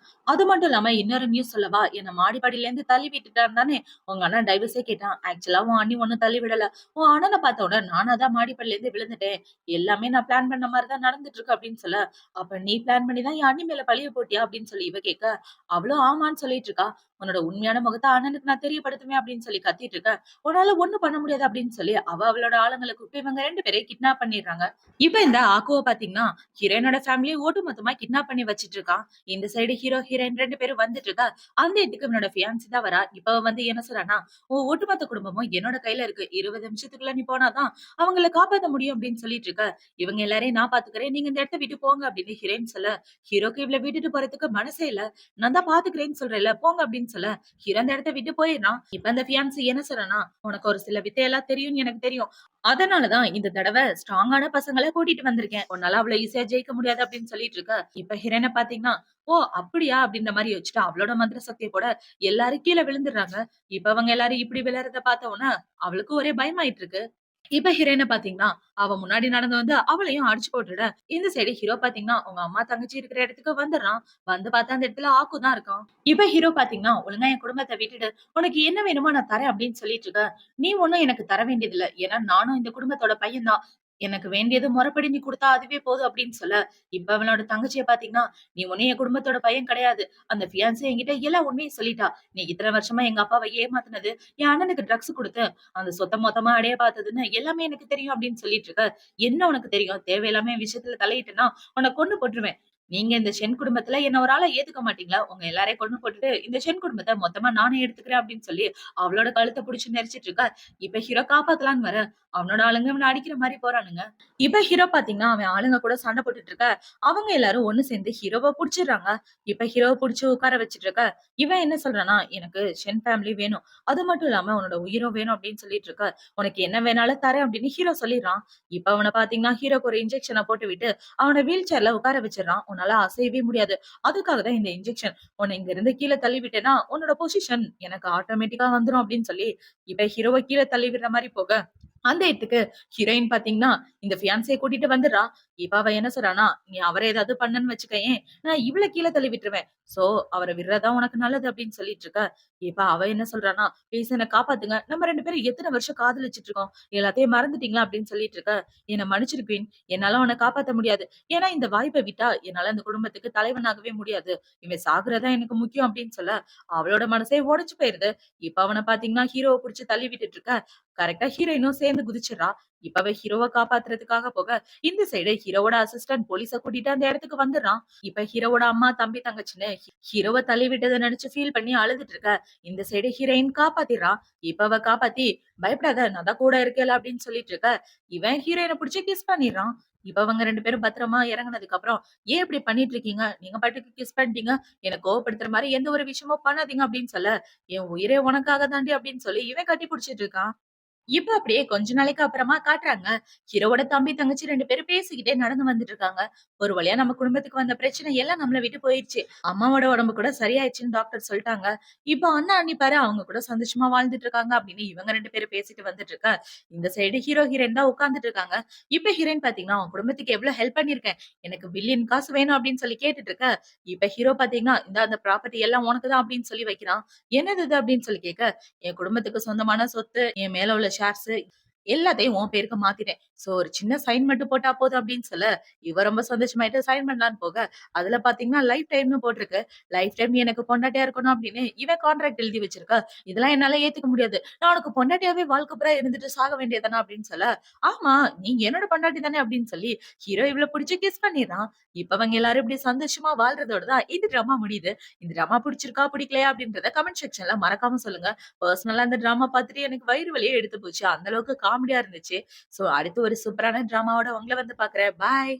அது மட்டும் இல்லாம இன்னொரு நியூஸ் சொல்லவா? என்ன மாடிப்படியில இருந்து தள்ளி விட்டுட்டான்னு தானே உங்க அண்ணன் டைவர்ஸே கேட்டான். ஆக்சுவலா உன் அண்ணி ஒண்ணும் தள்ளி விடல. உன் அண்ணன பார்த்த உடனே நானா தான் மாடிப்படியில இருந்து விழுந்துட்டேன். எல்லாமே நான் பிளான் பண்ண மாரி தான் நடந்துட்டு இருக்கு அப்படின்னு சொல்ல, அப்ப நீ பிளான் பண்ணி தான் என் அண்ணி மேல பழிய போட்டியா? அப்படின்னு சொல்லி இவ கேட்க, அவளும் ஆமான்னு சொல்லிட்டு இருக்கா. உன்னோட உண்மையான முகத்த அண்ணனுக்கு நான் தெரியப்படுத்துவேன் அப்படின்னு சொல்லி கத்திட்டு இருக்க. உன்னால ஒண்ணும் பண்ண முடியாது அப்படின்னு சொல்லி அவளோட ஆளுங்கள கூப்பிட்டு இவங்க 2 பேரையும் கிட்னாப் பண்ணிடுறாங்க. இப்ப இந்த ஆக்குவ பாத்தீங்கன்னா, ஹீரோயினோட ஃபேமிலிய ஒட்டு மொத்தமா கிட்னாப் பண்ணி வச்சுட்டு இருக்கான். இந்த சைடு ஹீரோ, ஹீரோயின் 2 பேரும் வந்துட்டு இருக்கா. அந்த இடத்துக்கு இவனோட ஃபியான்சி தான் வரா. இப்ப அவ வந்து என்ன சொல்றான்னா, "உன் ஒட்டுமொத்த குடும்பமும் என்னோட கையில இருக்கு. 20 நிமிஷத்துக்குள்ள நீ போனா தான் அவங்கள காப்பாத்த முடியும்" அப்படின்னு சொல்லிட்டு இருக்க. இவங்க எல்லாரையும் நான் பாத்துக்கிறேன். நீங்க இந்த இடத்த விட்டு போங்க அப்படின்னு ஹீரோயின் சொல்ல, ஹீரோக்கு இவள விட்டுட்டு போறதுக்கு மனசே இல்ல. நான் தான் பாத்துக்கிறேன்னு சொல்றேன்ல போங்க அப்படின்னு சொல்ல, ஹீரோ அந்த இடத்த விட்டு போயிடுறான். இப்ப அந்த ஃபியான்சி என்ன சொல்றான்னா, "உனக்கு ஒரு சில வித்தையெல்லாம் தெரியும்னு எனக்கு தெரியும். அதனால தான் இந்த தடவ ஸ்ட்ராங்கான பசங்கள கூட்டிட்டு வந்திருக்கேன். உன்னால அவ்வளோ ஈஸியா ஜெயிக்க முடியாது அப்படின்னு சொல்லிட்டு இருக்க. இப்ப ஹிரன பாத்தீங்கன்னா, "ஓ! அப்படியா?" அப்படின்ற மாரி யோசிச்சுட்டு அவளோட மந்திர சக்திய போட எல்லாரும் கீழ விழுந்துடுறாங்க. இப்ப அவங்க எல்லாரும் இப்படி விழறத பார்த்த உடனே அவளுக்கு ஒரே பயமாயிட்டு இருக்கு. இப்ப ஹீரோயின பாத்தீங்கன்னா, அவ முன்னாடி நடந்து வந்து அவளையும் அடிச்சு போட்டுட, இந்த சைடு ஹீரோ பாத்தீங்கன்னா, அவங்க அம்மா, தங்கச்சி இருக்கிற இடத்துக்கு வந்துடுறான். வந்து பார்த்தா அந்த இடத்துல ஆக்கு தான் இருக்கான். இப்ப ஹீரோ பாத்தீங்கன்னா, "ஒழுங்கா என் குடும்பத்த விட்டுடு. உனக்கு என்ன வேணுமோ நான் தரேன்" அப்படின்னு சொல்லிட்டு இருக்க. "நீ ஒண்ணும் எனக்கு தர வேண்டியதில்ல. ஏன்னா நானும் இந்த குடும்பத்தோட பையன் தான். எனக்கு வேண்டியது முறைப்படி நீ குடுத்தா அதுவே போதும்" அப்படின்னு சொல்ல, இப்ப அவனோட தங்கச்சிய பாத்தீங்கன்னா, "நீ ஒண்ணும் என் குடும்பத்தோட பையன் கிடையாது. அந்த ஃபியான்சி என்கிட்ட எல்லா உண்மையும் சொல்லிட்டா. நீ இத்தன வருஷமா எங்க அப்பாவ ஏமாத்துனது, என் அண்ணனுக்கு ட்ரக்ஸ் குடுத்து அந்த சொத்த மொத்தமா அடைய பார்த்ததுன்னு எல்லாமே எனக்கு தெரியும் அப்படின்னு சொல்லிட்டு இருக்க. என்ன உனக்கு தெரியும்? தேவையில்லாம என் விஷயத்துல தலையிட்டேன்னா, உன்ன கொன்னு போட்டுருவேன். நீங்க இந்த சென் குடும்பத்துல என்ன ஒரு ஆளா ஏத்துக்க மாட்டீங்களா? உங்க எல்லாரையும் கொன்னு போட்டுட்டு, இந்த சென் குடும்பத்த மொத்தமா நானே எடுத்துக்கிறேன் அப்படின்னு சொல்லி, அவளோட கழுத்த புடிச்சு நெரிச்சிட்டு இருக்கா. இப்ப ஹீரோ காப்பாத்தலான்னு வர, அவனோட ஆளுங்க இவன அடிக்கிற மாரி போறானுங்க. இப்ப ஹீரோ பாத்தீங்கன்னா, அவன் ஆளுங்க கூட சண்டை போட்டுட்டு இருக்க. அவங்க எல்லாரும் ஒண்ணு சேர்ந்து ஹீரோவ புடிச்சிடுறாங்க. இப்ப ஹீரோவ புடிச்சு உட்கார வச்சுட்டு இருக்க. இவன் என்ன சொல்றான்னா, "எனக்கு ஷென் ஃபேமிலி வேணும். அது மட்டும் இல்லாம உன்னோட உயிரும் வேணும்" அப்படின்னு சொல்லிட்டு இருக்க. "உனக்கு என்ன வேணாலும் தரேன்" அப்படின்னு ஹீரோ சொல்லிடுறான். இப்ப அவன பாத்தீங்கன்னா, ஹீரோக்கு ஒரு இன்ஜெக்ஷன போட்டுவிட்டு, அவன வீல் சேர்ல உட்கார வச்சுடுறான். "உன்னால அசையவே முடியாது. அதுக்காக தான் இந்த இன்ஜெக்ஷன். உன்ன இங்க இருந்து கீழ தள்ளி விட்டேன்னா, உன்னோட பொசிஷன் எனக்கு ஆட்டோமேட்டிக்கா வந்துரும்" அப்படின்னு சொல்லி, இப்ப ஹீரோவ கீழ தள்ளி விடுற மாரி போக, அந்த இடத்துக்கு ஹீரோயின் பாத்தீங்கன்னா, இந்த ஃபியான்சிய கூட்டிட்டு வந்துடுறா. இப்ப அவ என்ன சொல்றான்னா, "நீ அவர ஏதாவது பண்ணன்னு வச்சுக்கயேன், நான் இவள கீழ தள்ளி விட்டுருவேன். சோ அவர விடுறது தான் உனக்கு நல்லது" அப்படின்னு சொல்லிட்டு இருக்க. இப்ப அவ என்ன சொல்றான்னா, "ப்ளீஸ் என்ன காப்பாத்துங்க. நம்ம 2 பேரும் எத்தன வருஷம் காதலிச்சுட்டு இருக்கோம். எல்லாத்தையும் மறந்துட்டீங்களா?" அப்படின்னு சொல்லிட்டு இருக்க. "என்ன மன்னிச்சிடு குயின். என்னால உன்ன காப்பாத்த முடியாது. ஏன்னா இந்த வாய்ப்ப விட்டா என்னால இந்த குடும்பத்துக்கு தலைவனாகவே முடியாது. இவன் சாகுறது தான் எனக்கு முக்கியம்" அப்படின்னு சொல்ல, அவளோட மனசே உடைஞ்சு போயிருது. இப்ப அவன பாத்தீங்கன்னா, ஹீரோவ புடிச்சு தள்ளி விட்டுட்டு இருக்க. கரெக்ட்டா ஹீரோயினும் சேர்ந்து குதிச்சிடுறா. இப்ப அவ ஹீரோவ காப்பாத்துறதுக்காக போக, இந்த சைடு ஹீரோவோட அசிஸ்டன்ட் போலீஸ கூட்டிட்டு அந்த இடத்துக்கு வந்துடுறான். இப்ப ஹீரோவோட அம்மா, தம்பி, தங்கச்சின்னு ஹீரோவ தள்ளி விட்டத நினைச்சு ஃபீல் பண்ணி அழுதுட்டு இருக்க. இந்த சைடு ஹீரோயின் காப்பாத்திர்றா. இப்ப அவ காப்பாத்தி, "பயப்படாத நான் தான் கூட இருக்கேன்ல" அப்படின்னு சொல்லிட்டு இருக்க. இவன் ஹீரோயின புடிச்சு கிஸ் பண்ணிடுறான். இப்ப அவங்க 2 பேரும் பத்திரமா இறங்குனதுக்கு அப்புறம், "ஏன் இப்படி பண்ணிட்டு இருக்கீங்க? நீங்க பாட்டுக்கு கிஸ் பண்ணிட்டீங்க. என்ன கோவப்படுத்துற மாரி எந்த ஒரு விஷயமும் பண்ணாதீங்க" அப்படின்னு சொல்ல, "என் உயிரே உனக்காக தாண்டி" அப்படின்னு சொல்லி இவன் கட்டி புடிச்சிட்டு இருக்கான். இப்ப அப்படியே கொஞ்ச நாளைக்கு அப்புறமா காட்டுறாங்க. ஹீரோவோட தம்பி, தங்கச்சி 2 பேரும் பேசிக்கிட்டே நடந்து வந்துட்டு இருக்காங்க. ஒரு வழியா நம்ம குடும்பத்துக்கு வந்த பிரச்சனை எல்லாம் நம்மள விட்டு போயிருச்சு. அம்மாவோட உடம்பு கூட சரியாயிடுச்சுன்னு டாக்டர் சொல்ட்டாங்க. இப்போ அண்ணா, அண்ணி பாரு அவங்க கூட சந்தோஷமா வாழ்ந்துட்டு இருக்காங்க அப்படின்னு இவங்க 2 பேரும் பேசிட்டு வந்துட்டு இருக்க. இந்த சைடு ஹீரோ, ஹீரோயின் தான் உட்கார்ந்துட்டு இருக்காங்க. இப்ப ஹீரோயின் பாத்தீங்கன்னா, "உன் குடும்பத்துக்கு எவ்வளவு ஹெல்ப் பண்ணியிருக்கேன். எனக்கு பில்லியன் காசு வேணும்" அப்படின்னு சொல்லி கேட்டுட்டு இருக்க. இப்ப ஹீரோ பாத்தீங்கன்னா, "இந்தா அந்த ப்ராப்பர்ட்டி எல்லாம் உனக்கு தான்" அப்படின்னு சொல்லி வைக்கிறான். "என்னது இது?" அப்படின்னு சொல்லி கேட்க, "என் குடும்பத்துக்கு சொந்தமான சொத்து, என் மேல உள்ள ஷேர்ஸ் எல்லாத்தையும் உன் பேருக்கு மாத்திட்டேன். சோ ஒரு சின்ன சைன் மட்டும் போட்டா போதும்" அப்படின்னு சொல்ல, இவ ரொம்ப சந்தோஷமாயிட்டு சைன் பண்ணலான்னு போக, அதுல பாத்தீங்கன்னா லைஃப் டைம்னு போட்டிருக்கு. லைஃப் டைம் நீ எனக்கு பொண்டாட்டியா இருக்கணும் அப்படின்னு இவன் கான்ட்ராக்ட் எழுதி வச்சிருக்கா. இதெல்லாம் என்னால ஏத்துக்க முடியாது. நான் உனக்கு பொண்டாட்டியாவே வாழ்க்கை பூரா இருந்துட்டு சாக வேண்டியது தானே அப்படின்னு சொல்ல, ஆமா நீங்க என்னோட பொண்டாட்டி தானே அப்படின்னு சொல்லி ஹீரோ இவள புடிச்சு கிஸ் பண்ணிடுறான். இப்ப அவங்க எல்லாரும் இப்படி சந்தோஷமா வாழ்றதோட தான் இந்த ட்ராமா முடியுது. இந்த ட்ராமா பிடிச்சிருக்கா, பிடிக்கலையா அப்படின்றத கமெண்ட் செக்ஷன்ல மறக்காம சொல்லுங்க. பர்சனலா அந்த ட்ராமா பார்த்துட்டு எனக்கு வயிறு வலியே எடுத்து போச்சு. அந்த அளவுக்கு காமெடியா இருந்துச்சு. சோ அடுத்து ஒரு சூப்பரான ட்ராமாவோட உங்கள வந்து பார்க்குறேன். பாய்.